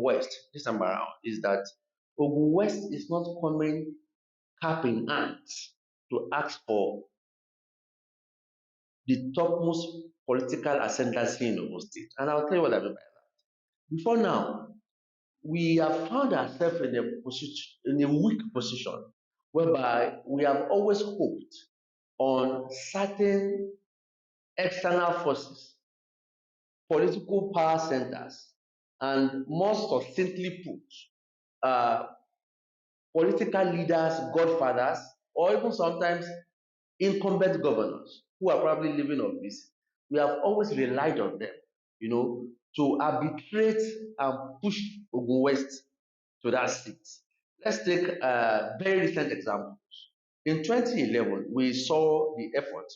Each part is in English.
Ogun West this time around is that Ogun West is not coming cap in hand to ask for the topmost political ascendancy in Ogun State. And I'll tell you what I mean by that. Before now, we have found ourselves in a weak position whereby we have always hoped on certain external forces, political power centers, and more succinctly put, political leaders, godfathers, or even sometimes incumbent governors who are probably leaving office. We have always relied on them, to arbitrate and push Ogun West to that seat. Let's take very recent examples. In 2011, we saw the effort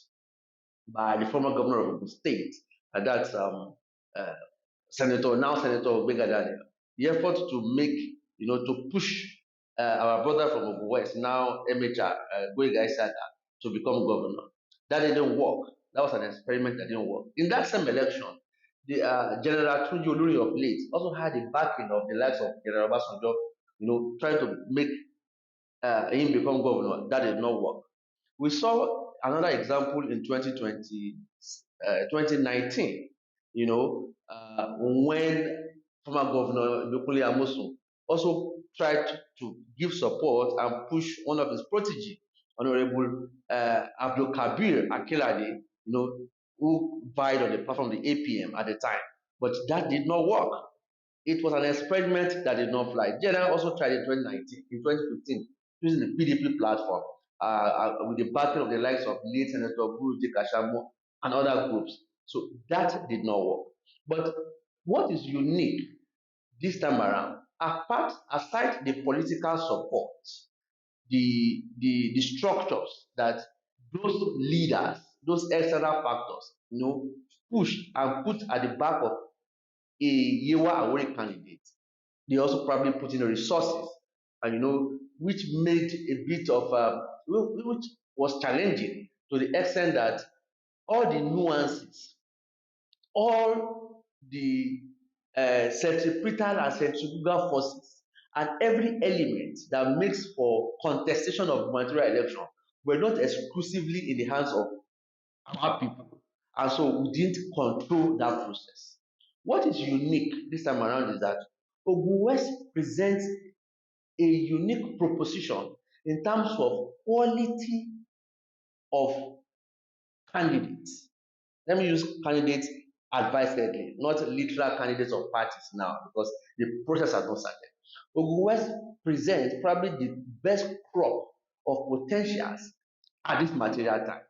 by the former governor of Ogun State, and that's uh, Senator Gbega Daniel, the effort to make, to push our brother from Ogun West, now MHR, Gbega Isaka, to become governor. That didn't work. That was an experiment that didn't work. In that same election, the General Tunji Oluri of late also had the backing of the likes of General Obasanjo, trying to make him become governor. That did not work. We saw another example in 2019, when former governor Nukunle Amosun also tried to give support and push one of his protege, Honorable Abdul Kabir Akilade, who vied on the platform of the APM at the time. But that did not work. It was an experiment that did not fly. General also tried in 2019, in 2015, using the PDP platform with the backing of the likes of late Senator Guru Kashamo and other groups. So that did not work. But what is unique this time around, aside the political support, the structures that those leaders, those external factors, push and put at the back of a Yewa-Awori candidate, they also probably put in the resources, and which made a bit of which was challenging to the extent that all the nuances, all the centripetal and centrifugal forces, and every element that makes for contestation of gubernatorial election were not exclusively in the hands of our people, and so we didn't control that process. What is unique this time around is that Ogun West presents a unique proposition in terms of quality of candidates. Let me use candidates advisedly, not literal candidates of parties now, because the process has not started. Ogun West presents probably the best crop of potentials at this material time.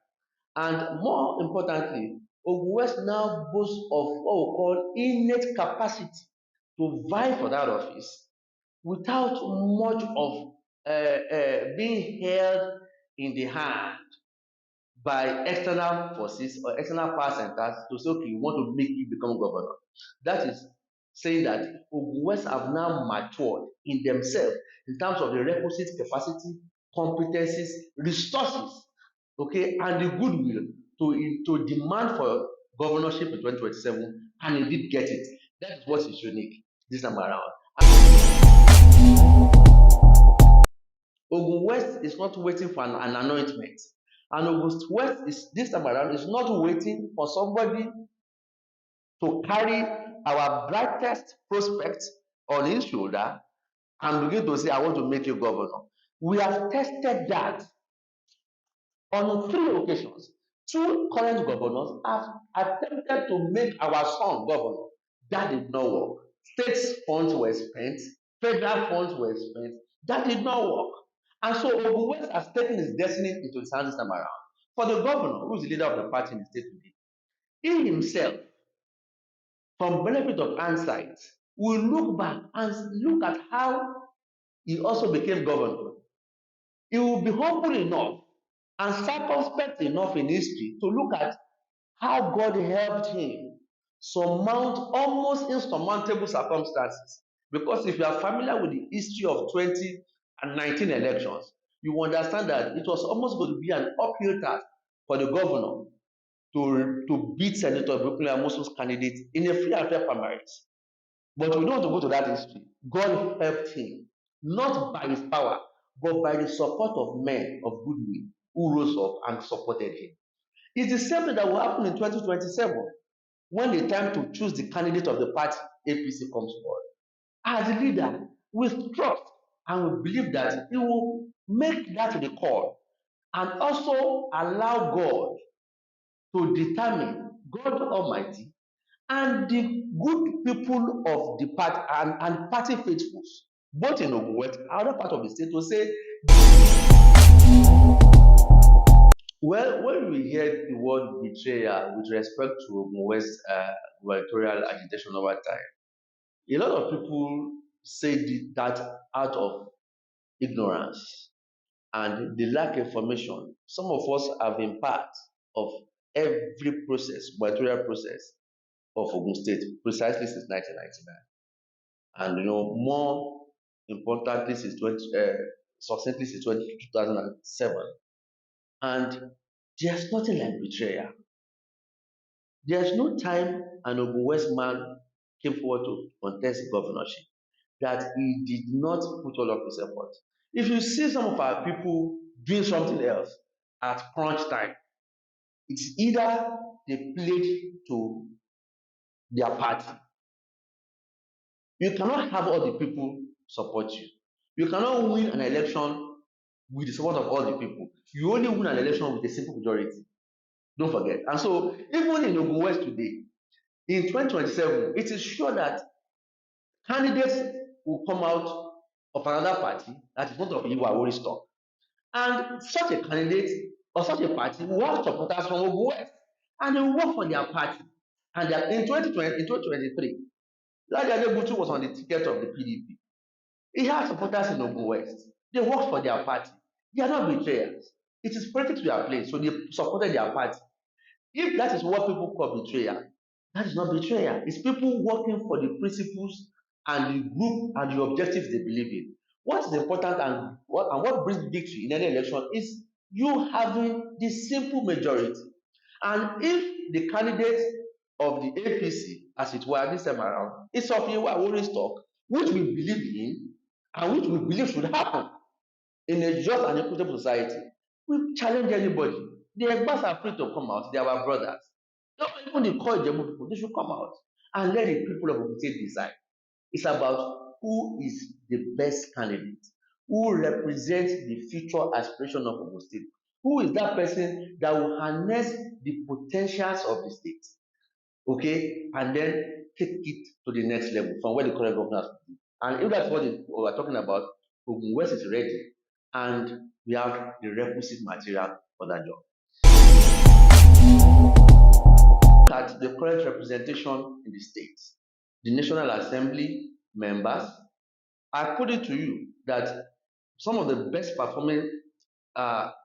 And more importantly, Ogun West now boasts of what we call innate capacity to vie for that office without much of being held in the hand by external forces or external power centers to say, okay, we want to make you become governor. That is saying that Ogun West have now matured in themselves in terms of the requisite capacity, competencies, resources, okay, and the goodwill to demand for governorship in 2027 and indeed get it. That is what is unique this time around. Ogun West is not waiting for an anointment. And Ogun West is this time around is not waiting for somebody to carry our brightest prospect on his shoulder and begin to say, I want to make you governor. We have tested that on 3 occasions. 2 current governors have attempted to make our son governor. That did not work. State funds were spent, federal funds were spent. That did not work. And so Ogun West has taken his destiny into his hands this time around. For the governor, who is the leader of the party in the state today, he himself, from benefit of hindsight, will look back and look at how he also became governor. He will be humble enough and circumspect enough in history to look at how God helped him surmount almost insurmountable circumstances. Because if you are familiar with the history of 2019 elections, you understand that it was almost going to be an uphill task for the governor to beat Senator Nukunle Amosun's candidate in a free and fair primaries. But we don't want to go to that history. God helped him, not by his power, but by the support of men of goodwill who rose up and supported him. It's the same thing that will happen in 2027 when the time to choose the candidate of the party APC comes forward. As a leader, with trust and we believe that he will make that the call and also allow God to determine, God Almighty, and the good people of the party and party faithfuls, both in Ogun West and other part of the state, to say, well, when we hear the word betrayal with respect to Ogun West gubernatorial agitation over time, a lot of people say that out of ignorance and they lack information. Some of us have been part of every process, gubernatorial process of Ogun State, precisely since 1999. And more importantly since 20 succinctly since 2007. And there's nothing like betrayal. There's no time an Ogun West man came forward to contest the governorship that he did not put all of his effort. If you see some of our people doing something else at crunch time, it's either they played to their party. You cannot have all the people support you. You cannot win an election with the support of all the people. You only win an election with a simple majority. Don't forget. And so, even in Ogun West today, in 2027, it is sure that candidates will come out of another party that is not of Yewa-Awori stock. And such a candidate or such a party will have supporters from Ogun West. And they will work for their party. And in 2023, Bolaji Adebutu was on the ticket of the PDP. He had supporters in Ogun West. They worked for their party. They are not betrayers. It is politics we are playing, so they supported their party. If that is what people call betrayal, that is not betrayal. It's people working for the principles and the group and the objectives they believe in. What is important and what brings victory in any election is you having the simple majority. And if the candidate of the APC, as it were this time around, is of Yewa-Awori stock, which we believe in and which we believe should happen in a just and equitable society, we challenge anybody. The Egbas are free to come out. They are our brothers. Not even the core Ijebu people, they should come out and let the people of Ogun State decide. It's about who is the best candidate, who represents the future aspiration of Ogun State, who is that person that will harness the potentials of the state, okay, and then take it to the next level from where the current governors be. And if that's what we're talking about, Ogun West is ready, and we have the requisite material for that job. Look at the current representation in the states. The National Assembly members, I put it to you that some of the best performing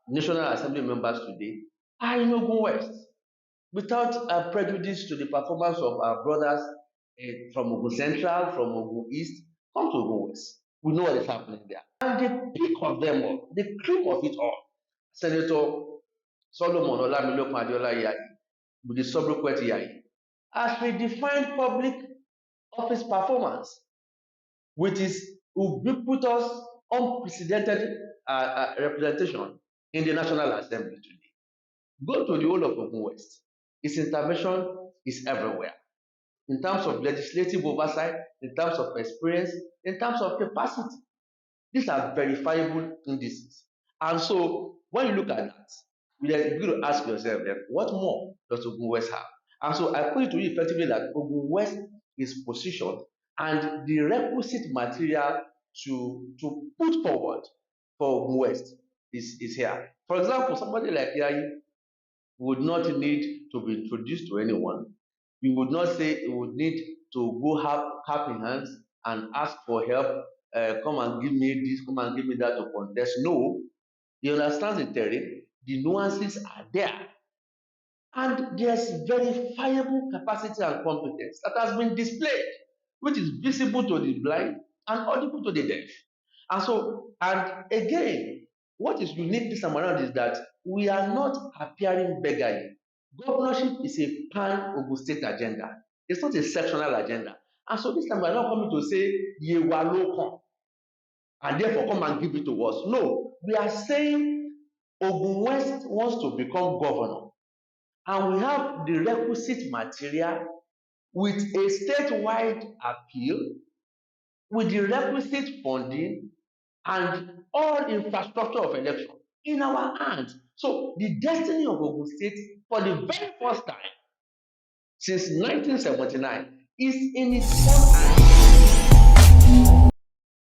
National Assembly members today are in Ogun West, without prejudice to the performance of our brothers from Ogun Central, from Ogun East. Come to Ogun West. We know what is happening there. And the peak of them all, the cream of it all, Senator Solomon Olamilokun Adeola Yayi, with the subsequent Yayi, has redefined public office performance with his ubiquitous, unprecedented representation in the National Assembly today. Go to the whole of Ogun West. His intervention is everywhere. In terms of legislative oversight, in terms of experience, in terms of capacity. These are verifiable indices. And so when you look at that, you're going to ask yourself then, what more does Ogun West have? And so I put it to you effectively that Ogun West is positioned and the requisite material to put forward for Ogun West is here. For example, somebody like Yayi would not need to be introduced to anyone. You would not say you would need to go have cap in hands and ask for help. Come and give me this, come and give me that to contest. No, he understands the terrain. The nuances are there. And there's verifiable capacity and competence that has been displayed, which is visible to the blind and audible to the deaf. And again, what is unique this time around is that we are not appearing beggarly. Governorship is a pan Ogun State agenda. It's not a sectional agenda. And so this time we are not coming to say Yewa lo kan and therefore come and give it to us. No, we are saying Ogun West wants to become governor, and we have the requisite material with a statewide appeal, with the requisite funding and all infrastructure of election in our hands. So the destiny of Ogun State for the very first time since 1979 is in its own